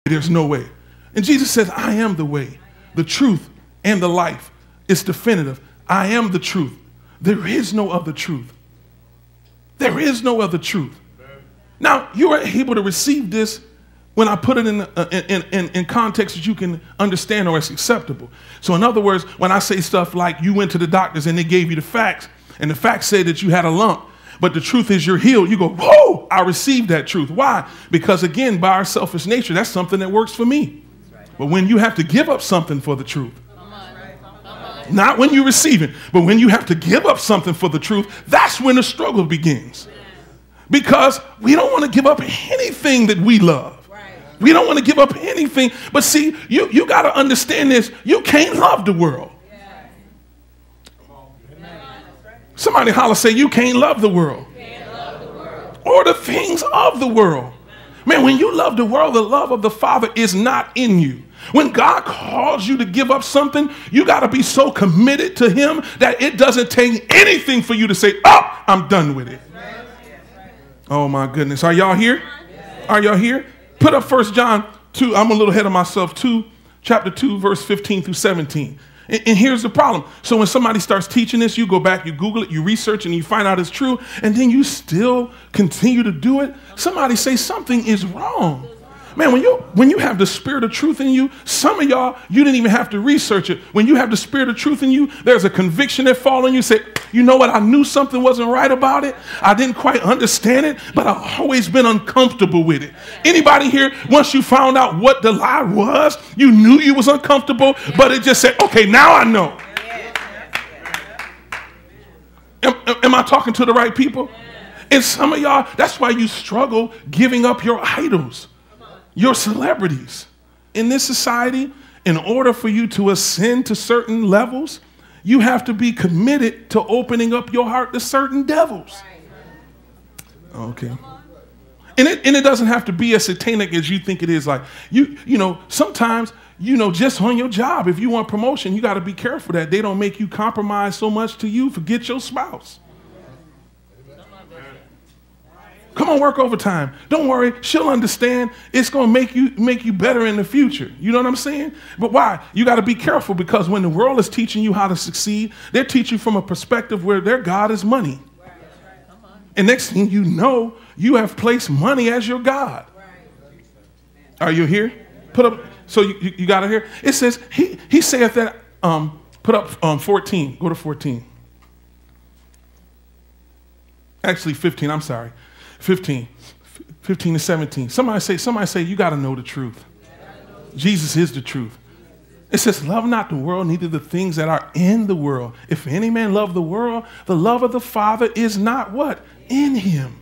There's no way. And Jesus says, I am the way, the truth, and the life. It's definitive. I am the truth. There is no other truth. There is no other truth. Now, you are able to receive this when I put it in context that you can understand or it's acceptable. So in other words, when I say stuff like you went to the doctors and they gave you the facts, and the facts said that you had a lump, but the truth is you're healed, you go, whoa, I received that truth. Why? Because again, by our selfish nature, that's something that works for me. But when you have to give up something for the truth, not when you receive it, but when you have to give up something for the truth, that's when the struggle begins. Because we don't want to give up anything that we love. We don't want to give up anything. But see, you got to understand this. You can't love the world. Somebody holler, say, you can't love the world. Or the things of the world. Man, when you love the world, the love of the Father is not in you. When God calls you to give up something, you got to be so committed to him that it doesn't take anything for you to say, oh, I'm done with it. Oh, my goodness. Are y'all here? Are y'all here? Put up 1 John 2. I'm a little ahead of myself. Chapter 2, verse 15 through 17. And here's the problem. So when somebody starts teaching this, you go back, you Google it, you research, and you find out it's true, and then you still continue to do it. Somebody say something is wrong. Man, when you have the spirit of truth in you, some of y'all, you didn't even have to research it. When you have the spirit of truth in you, there's a conviction that falls on you. Say, you know what? I knew something wasn't right about it. I didn't quite understand it, but I've always been uncomfortable with it. Anybody here, once you found out what the lie was, you knew you was uncomfortable, but it just said, okay, now I know. Am I talking to the right people? And some of y'all, that's why you struggle giving up your idols. Your celebrities. In this society, in order for you to ascend to certain levels, you have to be committed to opening up your heart to certain devils. Okay. And it doesn't have to be as satanic as you think it is. Like, you know, sometimes, just on your job, if you want promotion, you got to be careful that they don't make you compromise so much to you, forget your spouse. Come on, work overtime. Don't worry, she'll understand. It's going to make you better in the future. You know what I'm saying? But why? You got to be careful, because when the world is teaching you how to succeed, they're teaching from a perspective where their God is money. And next thing you know, you have placed money as your God. Are you here? Put up. So you got it here. It says, he saith that, put up 14. Go to 14. Actually, 15. I'm sorry. 15 to 17. Somebody say, you got to know the truth. Jesus is the truth. It says, love not the world, neither the things that are in the world. If any man love the world, the love of the Father is not what? In him.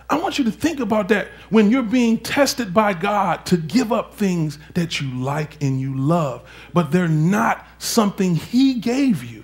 I want you to think about that when you're being tested by God to give up things that you like and you love, but they're not something he gave you.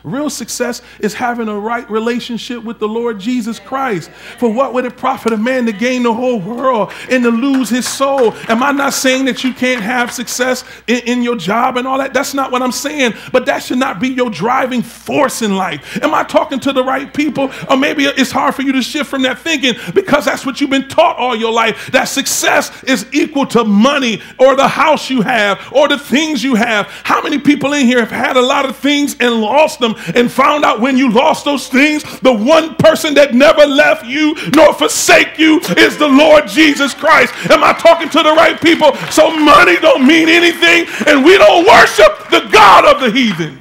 Real success is having a right relationship with the Lord Jesus Christ. For what would it profit a man to gain the whole world and to lose his soul? Am I not saying that you can't have success in your job and all that? That's not what I'm saying. But that should not be your driving force in life. Am I talking to the right people? Or maybe it's hard for you to shift from that thinking because that's what you've been taught all your life, that success is equal to money or the house you have or the things you have. How many people in here have had a lot of things and lost them and found out when you lost those things, the one person that never left you nor forsake you is the Lord Jesus Christ? Am I talking to the right people? So money don't mean anything, and we don't worship the God of the heathen.